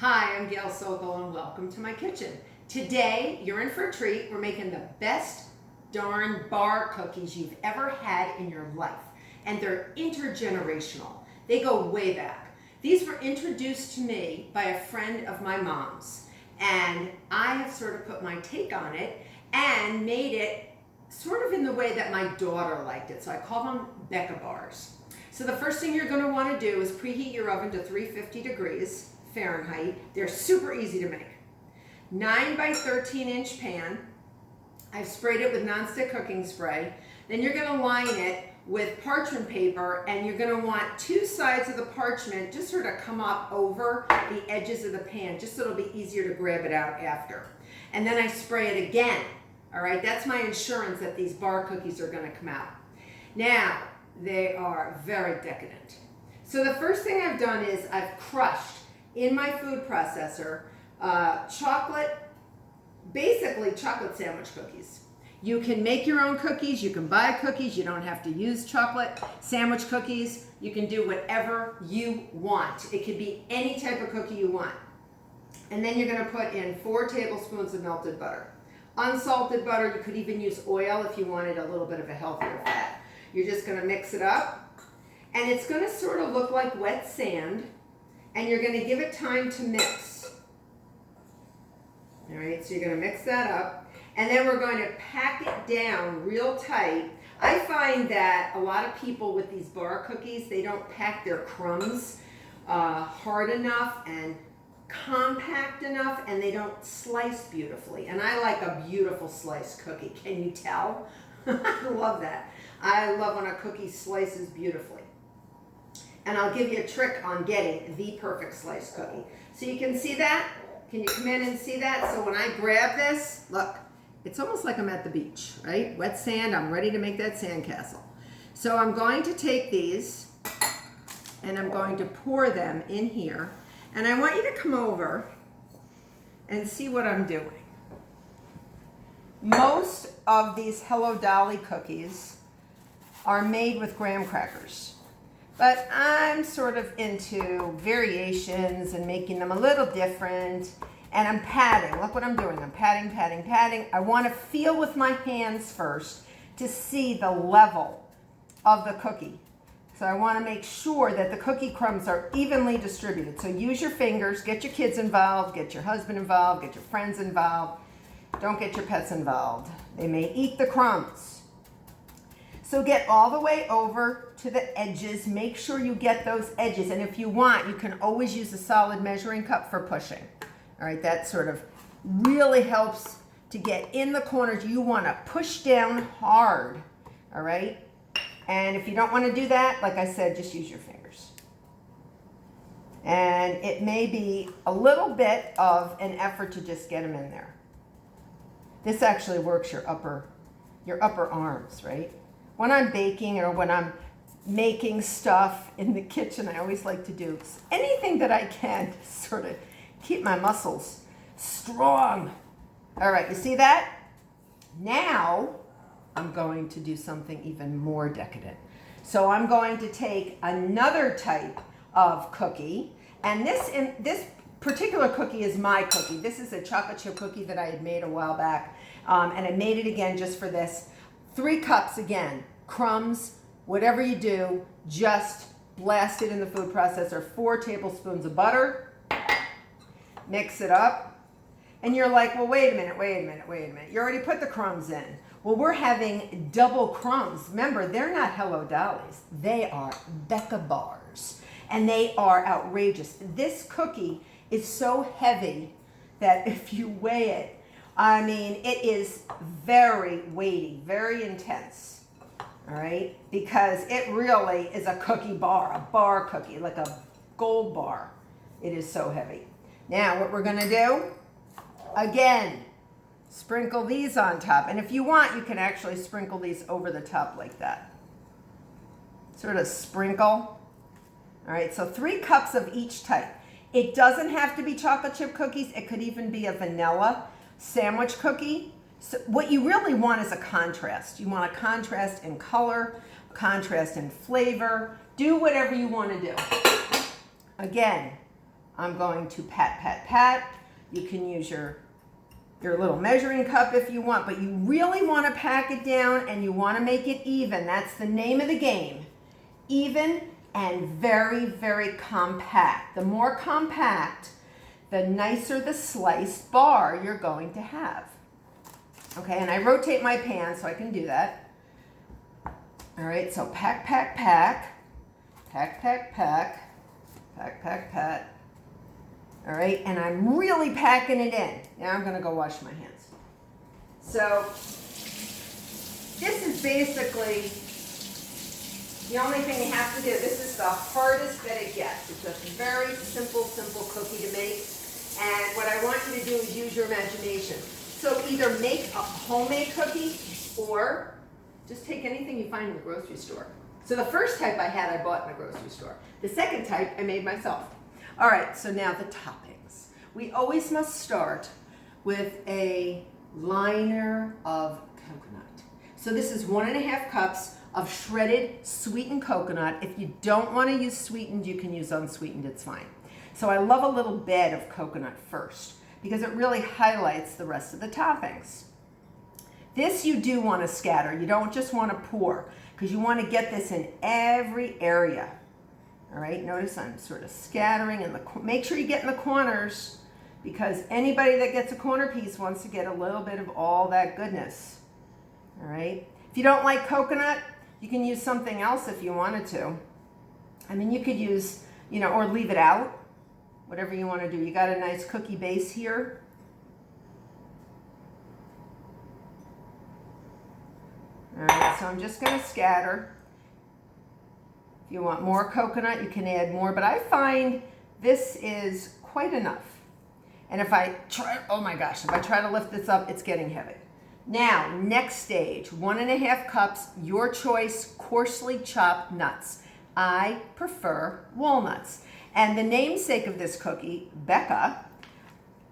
Hi, I'm Gail Sokol and welcome to my kitchen. Today, you're in for a treat. We're making the best darn bar cookies you've ever had in your life. And they're intergenerational. They go way back. These were introduced to me by a friend of my mom's. And I have sort of put my take on it and made it sort of in the way that my daughter liked it. So I call them Beka bars. So the first thing you're going to want to do is preheat your oven to 350 degrees Fahrenheit. They're super easy to make. 9 by 13 inch pan. I've sprayed it with nonstick cooking spray. Then you're going to line it with parchment paper, and you're going to want two sides of the parchment just sort of come up over the edges of the pan, just so it'll be easier to grab it out after. And then I spray it again. All right, that's my insurance that these bar cookies are going to come out. Now, they are very decadent. So the first thing I've done is I've crushed in my food processor basically chocolate sandwich cookies. You can make your own cookies, you can buy cookies, you don't have to use chocolate sandwich cookies. You can do whatever you want. It could be any type of cookie you want. And then you're going to put in 4 tablespoons of melted butter. Unsalted butter, you could even use oil if you wanted a little bit of a healthier fat. You're just going to mix it up, and it's going to sort of look like wet sand, and you're going to give it time to mix. All right, so you're going to mix that up, and then we're going to pack it down real tight. I find that a lot of people with these bar cookies, they don't pack their crumbs hard enough and compact enough, and they don't slice beautifully. And I like a beautiful sliced cookie. Can you tell? I love that. I love when a cookie slices beautifully. And I'll give you a trick on getting the perfect sliced cookie. So you can see that? Can you come in and see that? So when I grab this, look, it's almost like I'm at the beach, right? Wet sand, I'm ready to make that sandcastle. So I'm going to take these and I'm going to pour them in here. And I want you to come over and see what I'm doing. Most of these Hello Dolly cookies are made with graham crackers. But I'm sort of into variations and making them a little different. And I'm patting. Look what I'm doing. I'm patting, patting, patting. I want to feel with my hands first to see the level of the cookie. So I want to make sure that the cookie crumbs are evenly distributed. So use your fingers, get your kids involved, get your husband involved, get your friends involved. Don't get your pets involved. They may eat the crumbs. So get all the way over to the edges. Make sure you get those edges. And if you want, you can always use a solid measuring cup for pushing. All right, that sort of really helps to get in the corners. You want to push down hard, all right? And if you don't want to do that, like I said, just use your fingers. And it may be a little bit of an effort to just get them in there. This actually works your upper arms, right? When I'm baking or when I'm making stuff in the kitchen, I always like to do anything that I can to sort of keep my muscles strong. All right, you see that? Now, I'm going to do something even more decadent. So I'm going to take another type of cookie, and this particular cookie is my cookie. This is a chocolate chip cookie that I had made a while back, and I made it again just for this. 3 cups again, crumbs, whatever you do, just blast it in the food processor. 4 tablespoons of butter, mix it up, and you're like, well, wait a minute. You already put the crumbs in. Well, we're having double crumbs. Remember, they're not Hello Dollies. They are Beka bars, and they are outrageous. This cookie is so heavy that if you weigh it, I mean, it is very weighty, very intense, all right? Because it really is a cookie bar, a bar cookie, like a gold bar. It is so heavy. Now, what we're gonna do, again, sprinkle these on top. And if you want, you can actually sprinkle these over the top like that. Sort of sprinkle. All right, so 3 cups of each type. It doesn't have to be chocolate chip cookies. It could even be a vanilla sandwich cookie. So what you really want is a contrast. You want a contrast in color, a contrast in flavor. Do whatever you want to do. Again, I'm going to pat, pat, pat. You can use your little measuring cup if you want, but you really want to pack it down and you want to make it even. That's the name of the game. Even and very, very compact. The more compact, the nicer the sliced bar you're going to have. Okay, and I rotate my pan so I can do that. All right, so pack, pack, pack. Pack, pack, pack. Pack, pack, pack. All right, and I'm really packing it in. Now I'm gonna go wash my hands. So this is basically the only thing you have to do. This is the hardest that it gets. It's a very simple cookie to make. And what I want you to do is use your imagination. So either make a homemade cookie or just take anything you find in the grocery store. So the first type I bought in the grocery store. The second type I made myself. All right, so now the toppings. We always must start with a liner of coconut. So this is 1.5 cups of shredded sweetened coconut. If you don't want to use sweetened, you can use unsweetened, it's fine. So I love a little bed of coconut first because it really highlights the rest of the toppings. This you do want to scatter. You don't just want to pour because you want to get this in every area. All right, notice I'm sort of scattering in the, make sure you get in the corners because anybody that gets a corner piece wants to get a little bit of all that goodness. All right, if you don't like coconut, you can use something else if you wanted to. I mean, you could use, or leave it out, whatever you want to do. You got a nice cookie base here. All right, so I'm just going to scatter. If you want more coconut, you can add more, but I find this is quite enough. And if I try, oh my gosh, if I try to lift this up, it's getting heavy. Now, next stage, 1.5 cups, your choice, coarsely chopped nuts. I prefer walnuts. And the namesake of this cookie, Beka,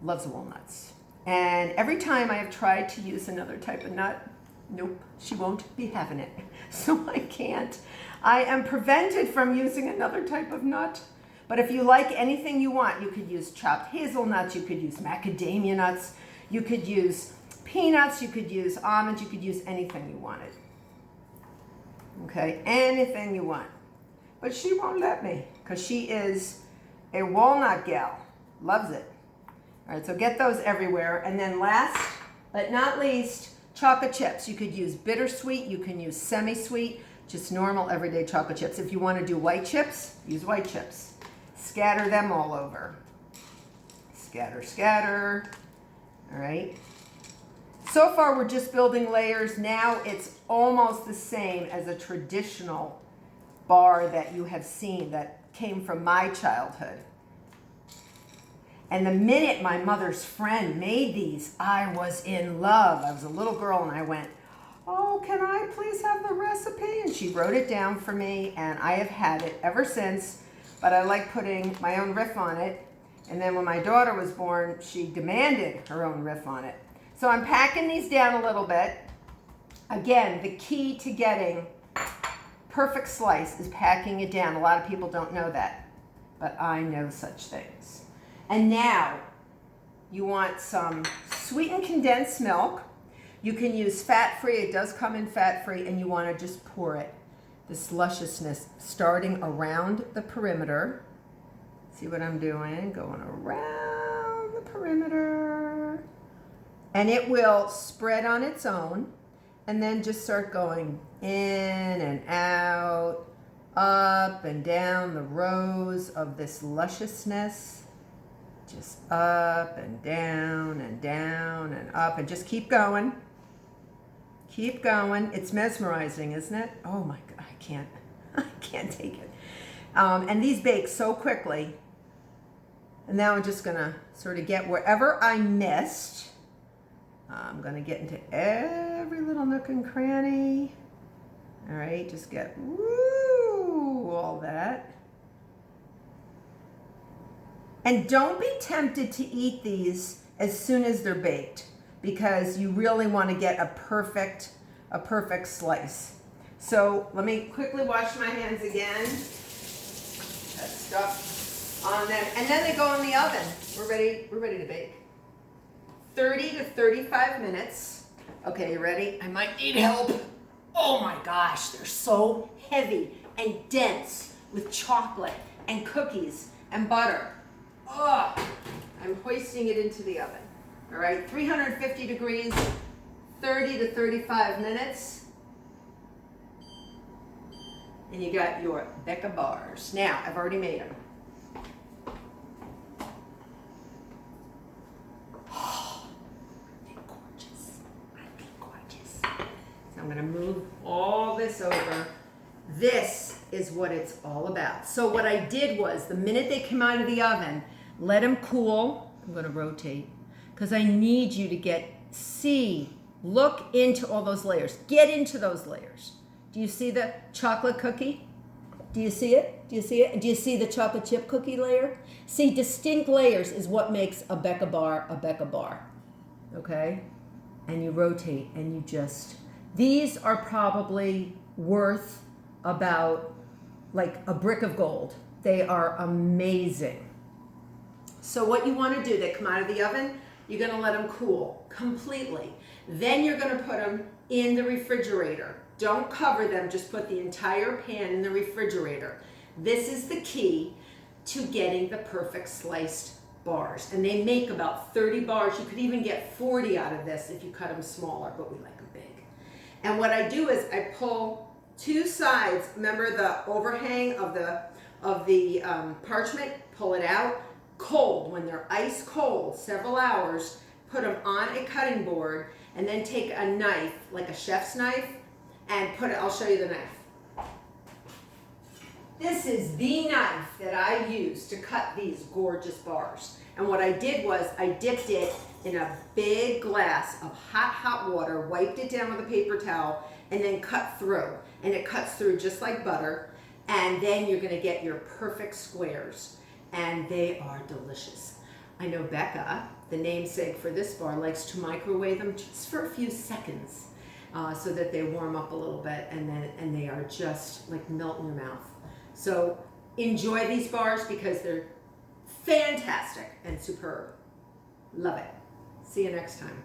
loves walnuts. And every time I have tried to use another type of nut, nope, she won't be having it. So I can't. I am prevented from using another type of nut. But if you like anything you want, you could use chopped hazelnuts, you could use macadamia nuts, you could use peanuts, you could use almonds, you could use anything you wanted. Okay, anything you want. But she won't let me because she is a walnut gal. Loves it. All right, so get those everywhere. And then last but not least, chocolate chips. You could use bittersweet, you can use semi-sweet, just normal everyday chocolate chips. If you want to do white chips, use white chips. Scatter them all over. Scatter, scatter. All right. So far we're just building layers. Now it's almost the same as a traditional bar that you have seen that came from my childhood. And the minute my mother's friend made these, I was in love. I was a little girl and I went, oh, can I please have the recipe? And she wrote it down for me and I have had it ever since, but I like putting my own riff on it. And then when my daughter was born, she demanded her own riff on it. So I'm packing these down a little bit. Again, the key to getting perfect slice is packing it down. A lot of people don't know that, but I know such things. And now you want some sweetened condensed milk. You can use fat-free, it does come in fat-free, and you want to just pour it. This lusciousness starting around the perimeter. See what I'm doing? Going around the perimeter. And it will spread on its own and then just start going in and out, up and down the rows of this lusciousness. Just up and down and down and up and just keep going. Keep going. It's mesmerizing, isn't it? Oh my God, I can't take it. And these bake so quickly. And now I'm just gonna sort of get wherever I missed. I'm gonna get into every little nook and cranny. All right, just get all that. And don't be tempted to eat these as soon as they're baked because you really want to get a perfect slice. So let me quickly wash my hands again. That stuff And then they go in the oven. We're ready to bake. 30 to 35 minutes. Okay, you ready? I might need help. Oh my gosh, they're so heavy and dense with chocolate and cookies and butter. Ugh. I'm hoisting it into the oven. All right, 350 degrees, 30 to 35 minutes. And you got your Beka bars. Now, I've already made them. Oh, they're gorgeous. Aren't they gorgeous? So I'm going to move all this over. This is what it's all about. So what I did was, the minute they came out of the oven, let them cool. I'm going to rotate because I need you to look into all those layers. Get into those layers. Do you see the chocolate cookie? Do you see it? Do you see it? And do you see the chocolate chip cookie layer? See, distinct layers is what makes a Beka bar, okay? And you rotate and you just, these are probably worth about like a brick of gold. They are amazing. So what you want to do, they come out of the oven, you're going to let them cool completely. Then you're going to put them in the refrigerator. Don't cover them, just put the entire pan in the refrigerator. This is the key to getting the perfect sliced bars. And they make about 30 bars. You could even get 40 out of this if you cut them smaller, but we like them big. And what I do is I pull two sides. Remember the overhang of the parchment? Pull it out. Cold, when they're ice cold, several hours, put them on a cutting board and then take a knife, like a chef's knife, and put it, I'll show you the knife. This is the knife that I use to cut these gorgeous bars. And what I did was I dipped it in a big glass of hot water, wiped it down with a paper towel, and then cut through. And it cuts through just like butter. And then you're gonna get your perfect squares. And they are delicious. I know Beka, the namesake for this bar, likes to microwave them just for a few seconds so that they warm up a little bit, and they are just like melt in your mouth. So enjoy these bars because they're fantastic and superb. Love it. See you next time.